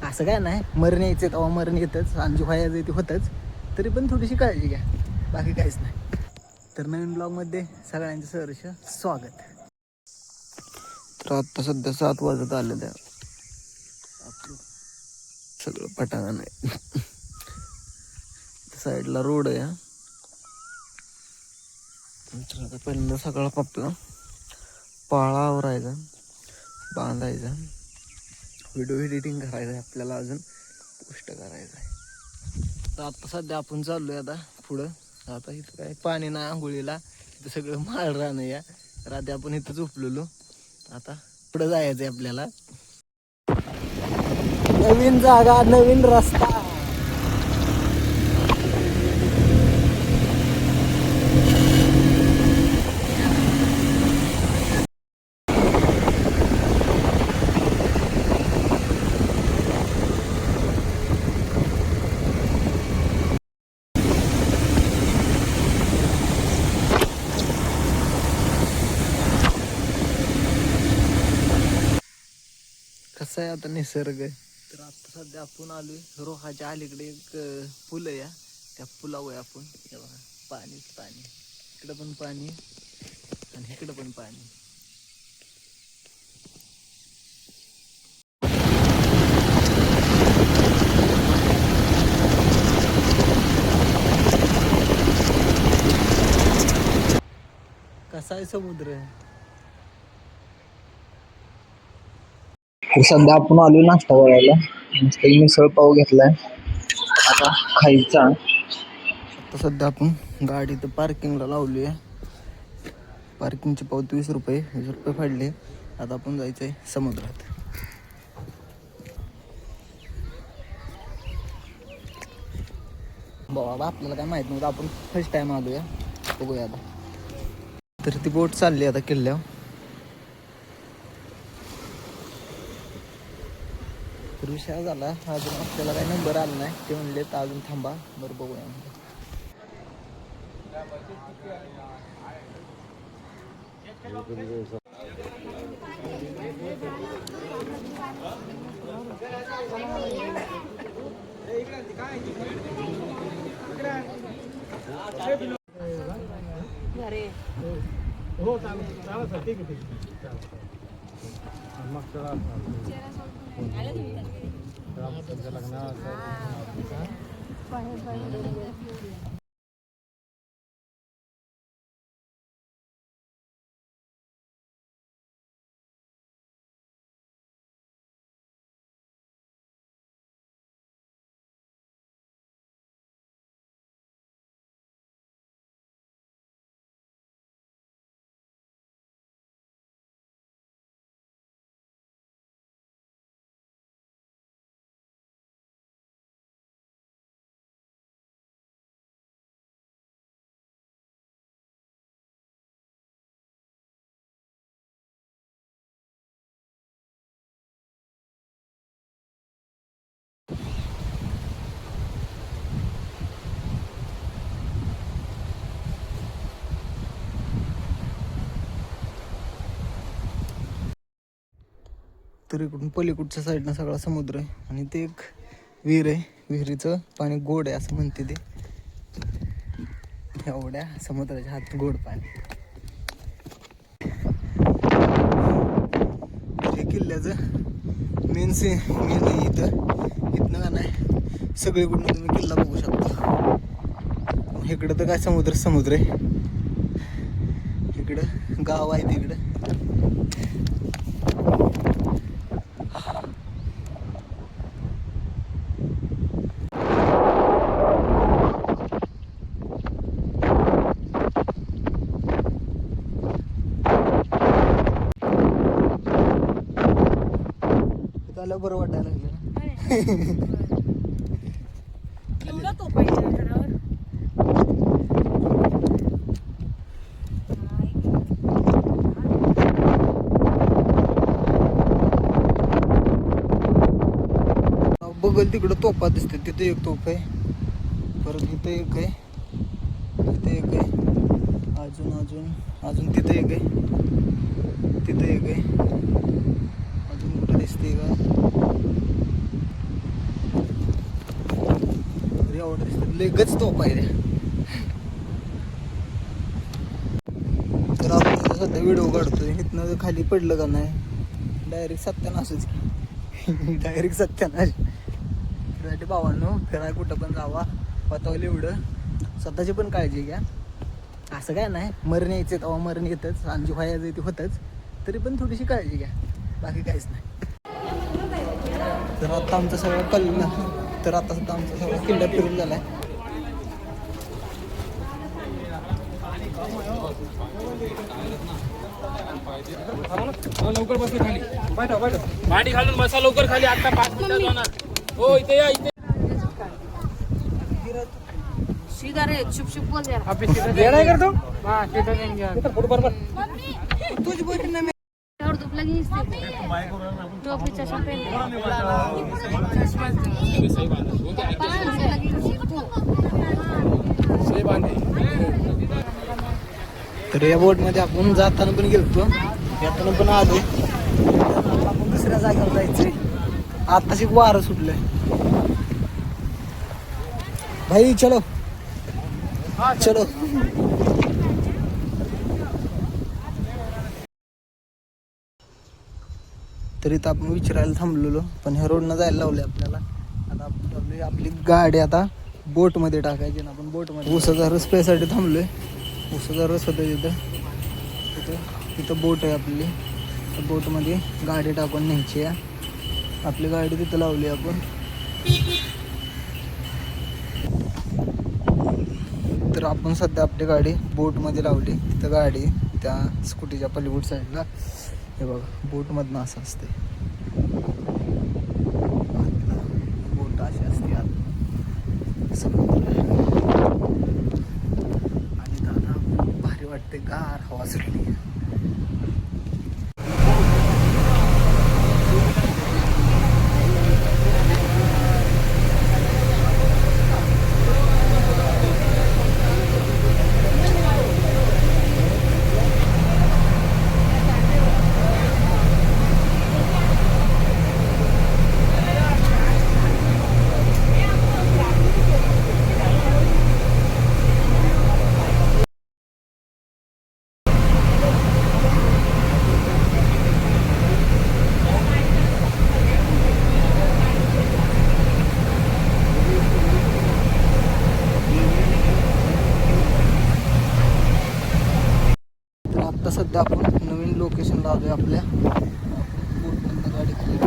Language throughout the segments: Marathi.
असं काय नाही, मरण यायचं तेव्हा मरण येतच आणि जे व्हायचं ते होतंच. तरी पण थोडीशी काळजी घ्या, बाकी काहीच नाही. तर नवीन ब्लॉगमध्ये सगळ्यांचं सहर्ष स्वागत. तर आत्ता सध्या 7 वाजत आलेलं आहे. सगळं पटांगण नाही. साईडला रोड आहे. तर आता पहिल्यांदा सगळा पापला पाळा आवरायचा, बांधायचा, व्हिडिओ एडिटिंग करायचं आहे आपल्याला, अजून पोस्ट करायचं आहे. तर आता सध्या आपण चाललोय आता पुढं. आता इथं काय पाणी नाही आंघोळीला, इथं सगळं माळ राहणं या. रात्री आपण इथं झोपलेलो. आता पुढं जायचं आहे आपल्याला. नवीन जागा, नवीन रस्ता. कसं आहे आता निसर्ग. तर आता सध्या आपण आलोय रोहाच्या अलीकडे एक पूल आहे. त्या पुलावर आपण हे बघा, पाणीच पाणी, इकडं पण पाणी आणि इकडं पण पाणी. कसा आहे समुद्र. सध्या आपण आलो नाश्ता करायला. मिसळ पाव घेतलाय, आता खायचा. आता सध्या आपण गाडी तर पार्किंगला लावली आहे. पार्किंगची पावती 20 रुपये, 20 रुपये फाडले. आता आपण जायचंय समुद्रात. बाबा आपल्याला काय माहित नव्हतं, आपण फर्स्ट टाइम आलोय. बघूया आता. तर ती बोट चालली आता किल्ल्यावर. तर विषय झाला, अजून आपल्याला काही नंबर आला नाही. ते म्हणले तर अजून थांबा, बरं बघूया. हो चालेल सर, ठीक आहे. मग तर इकडून पलीकडच्या साईडनं सगळा समुद्र आहे आणि ते एक विहीर आहे. विहिरीचं पाणी गोड आहे असं म्हणते ते. एवढ्या समुद्राच्या हात गोड पाणी. हे किल्ल्याचं मेन इथनं का नाही, सगळीकडून तुम्ही किल्ला बघू शकता. इकडं तर काय समुद्र आहे. इकडं गाव आहे तिकडं. त्याला बरं वाटायला लागलं. बघल तिकडं तोफा दिसते. तिथे एक तोफ आहे, परत इथे एक आहे, तिथे एक आहे, अजून तिथे एक आहे, तिथे एक आहे, अजून कुठं दिसते का. लगेच तोप आहे रे. तर आपण सध्या व्हिडिओ काढतोय. इथनं खाली पडलं का नाही डायरेक्ट सत्यानाशच. डायरेक्ट सत्यानाश. त्यासाठी भावांनो फिराय कुठं पण जावा, पतावलं एवढं स्वतःची पण काळजी घ्या. असं काय नाही, मरण यायचं तेव्हा मरण येतच आणि जे व्हायचं ते होतच, तरी पण थोडीशी काळजी घ्या, बाकी काहीच नाही. तर आता आमचं सगळं तर आता सुद्धा आमचा सगळा किल्ला फिरून झालाय. लवकर बसले खाली, मांडी घालून बसा लवकर खाली. आता 5 मिनिटात जाणार. हो इथे या, इथे सीधा रे, चुप चुप बोल यार. आप ये नहीं करतो. हां सीधा देंगे फोटो बरोबर. तुझी बोटी ना और दुप लगी इससे तो अपने चश्मा पहन ले. सही बांधे. तर या बोटमध्ये आपण जाताना पण गेलतो, येताना पण आलोय. आपण दुसऱ्या जागेवर जायचंय. आताशी वारं सुटलंय भाई. चलो चलो. तरी तर आपण विचारायला थांबलेलो, पण ह्या रोडनं जायला लावले आपल्याला. आता आपण आपली गाडी आता बोटमध्ये टाकायची ना. आपण बोटमध्ये ऊसाचा रस प्यायसाठी थांबलोय. ऊसाचा रस होता तिथं बोट आहे आपली. त्या बोटमध्ये गाडी टाकून न्यायची आहे. आपली गाडी तिथं लावली आपण. तर आपण सध्या आपली गाडी बोटमध्ये लावली. तिथं गाडी त्या स्कूटीच्या पलीकडच्या साईडला. हे बघा बोटमधनं असं असते. बोट अशी असते आत समुद्र. आणि दादा भारी वाटते, गार हवा सुटली. आता सध्या आपण नवीन लोकेशनला आलोय. आपल्या बोटमधनं गाडी खाली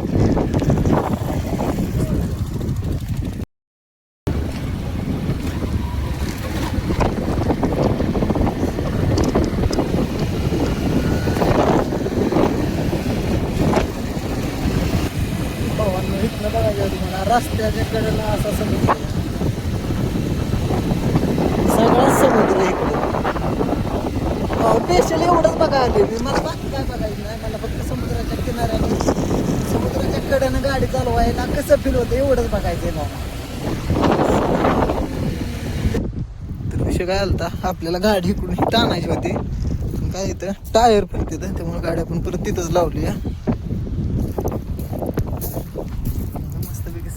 भावांना इथनं बघायचं तुम्हाला. रस्त्याच्या कडेला असा समुद्र, सगळा समुद्र इकडे. स्पेशल एवढंच बघायला आले मी. मला बाकी काय बघायचं नाही. मला फक्त समुद्राच्या किनाऱ्याने, समुद्राच्या कडेनं गाडी चालवायला कसं फील होतं एवढंच बघायचंय मला. तर विषय काय झालता, आपल्याला गाडी इकडून इथं आणायची होती. काय इथं टायर पण तिथं, त्यामुळे गाडी आपण परत तिथंच लावली. मस्तपैकी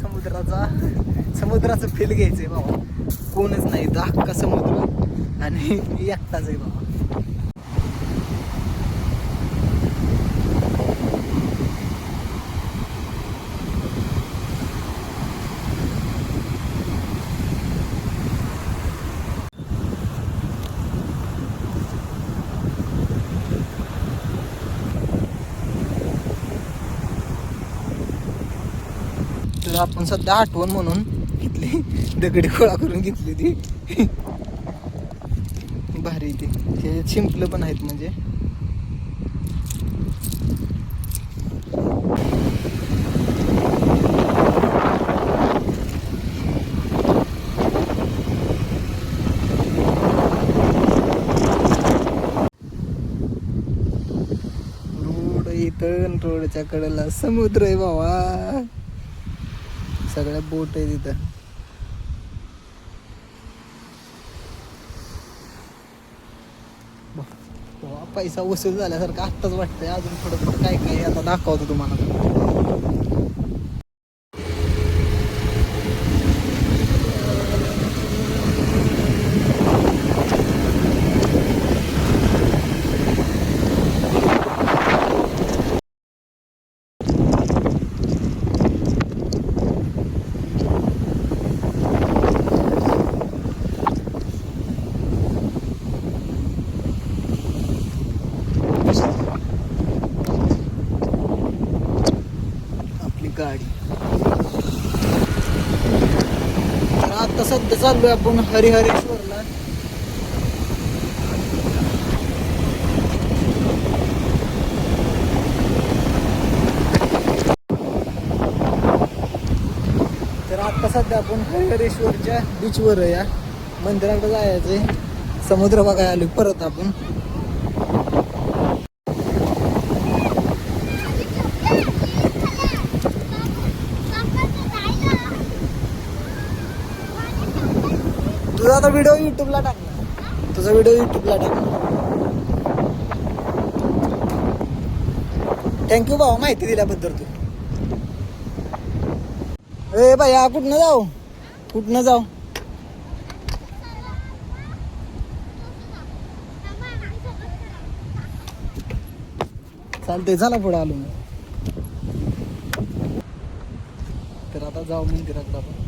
समुद्राचं फील घ्यायचंय बाबा. कोणच नाही इथं, अख्खा समुद्र आणि मी एकटाच आहे बाबा. तर आपण सध्या आठवण म्हणून घेतली, दगडी गोळा करून घेतली ती. भारी ती. हे शिंपलं पण आहेत म्हणजे. रोड इथं, रोडच्या कडेला समुद्र आहे बाबा. सगळ्या बोट आहे तिथं. पैसा वसूल झाल्यासारखं आत्ताच वाटतंय. अजून थोडं थोडं काय काय आता दाखवतो तुम्हाला. सध्या चाललोय आपण हरिहरेश्वरला. तर आता सध्या आपण हरिहरेश्वरच्या बीचवर आहे. या मंदिराकडे जायचंय. समुद्र बघायला आलोय परत आपण. तुझा आता व्हिडिओ युट्यूबला टाकणार. तुझा व्हिडिओ युट्यूबला टाकणार. थँक्यू भाऊ माहिती दिल्याबद्दल. तू ए भैया कुठनं जाऊ? कुठनं जाऊ? चालतंय चला पुढे आलो मी. तर आता जाऊ मंदिराकडे आपण.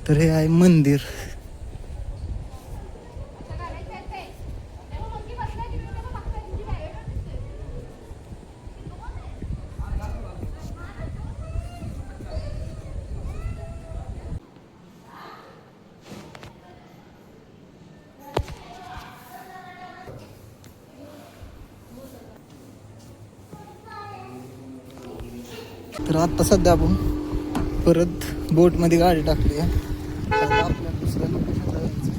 तर हे आहे मंदिर. तर आता सध्या आपण परत बोटमध्ये गाडी टाकली आहे. आता आपल्या दुसऱ्या लोकेशनला जायचं.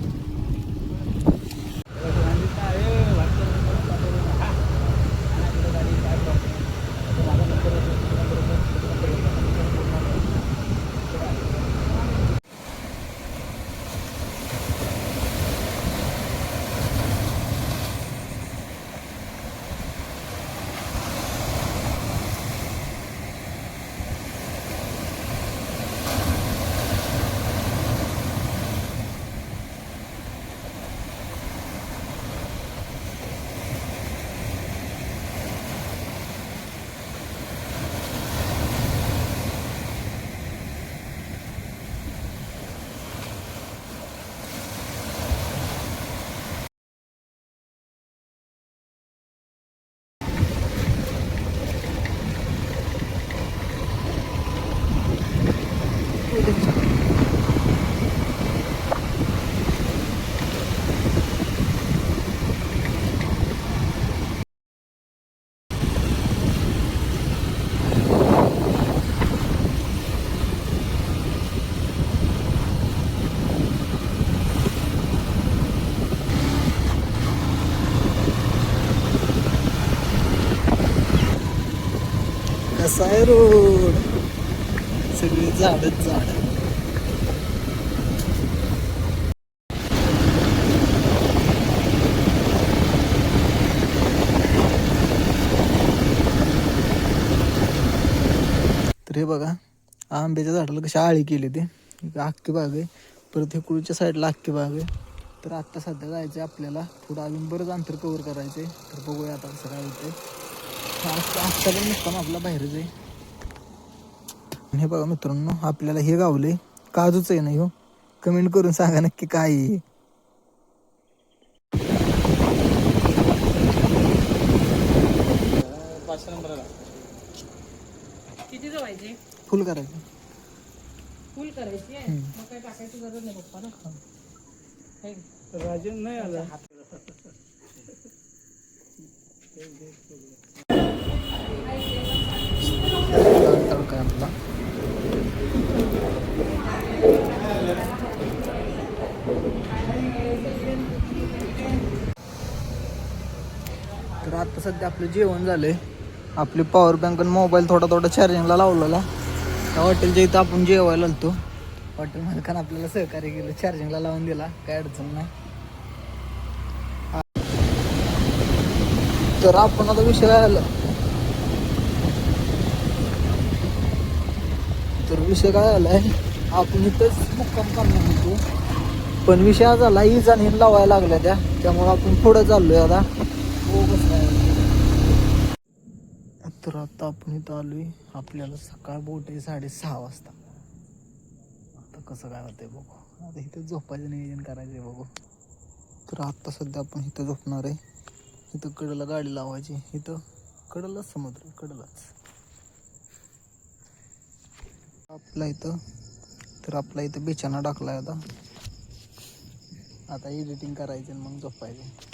कसा आहे रोड? सगळी झाडच झाड. तर हे बघा आंब्याच्या झाडाला कशी आळी केली ते. अख्खी बाग आहे. परत हे कुळच्या साईडला अख्खी बाग आहे. तर आत्ता सध्या जायचं आहे आपल्याला. पुढं अजून बरंच अंतर कव्हर करायचं आहे. तर बघूया आता कसं काय होतंय. आजचा पण मुक्काम आपला बाहेरच आहे. हे बघा मित्रांनो आपल्याला हे गावले काजूच आहे नाही हो. कमेंट करून सांगा नक्की काय आहे. किती जवायचे? फुल करायचं. फुल करायची आहे. मग काय टाकायची गरज नाही पप्पा ना. राजन नाही आला. तडका आपला. तर आता सध्या आपलं जेवण झालंय. आपली पॉवर बँक आणि मोबाईल थोडा चार्जिंगला लावलेला. त्या हॉटेलच्या इथं आपण जेवायला आलतो. हॉटेल मालकानं आपल्याला सहकार्य केलं. चार्जिंगला लावून दिला. काय अडचण नाही. तर आपण आता विषय काय आला. तर विषय काय आलाय आपण इथंच मुक्काम करणार होतो. पण विषय हा झाला ही जाणीन लावायला लागल्या त्यामुळे आपण पुढे चाललोय आता. तर आता आपण इथं आलोय. आपल्याला सकाळ बोट आहे 6:30 वाजता. आता कसं काय होतंय बघू. आता इथं झोपायचं नियोजन करायचं आहे बघू. तर आत्ता सध्या आपण इथं झोपणार आहे. इथं कडेला गाडी लावायची, इथं कडेलाच समुद्र, कडेलाच आपला इथं. तर आपला इथं बिछाना टाकलाय आता एडिटिंग करायचं आणि मग झोपायचं.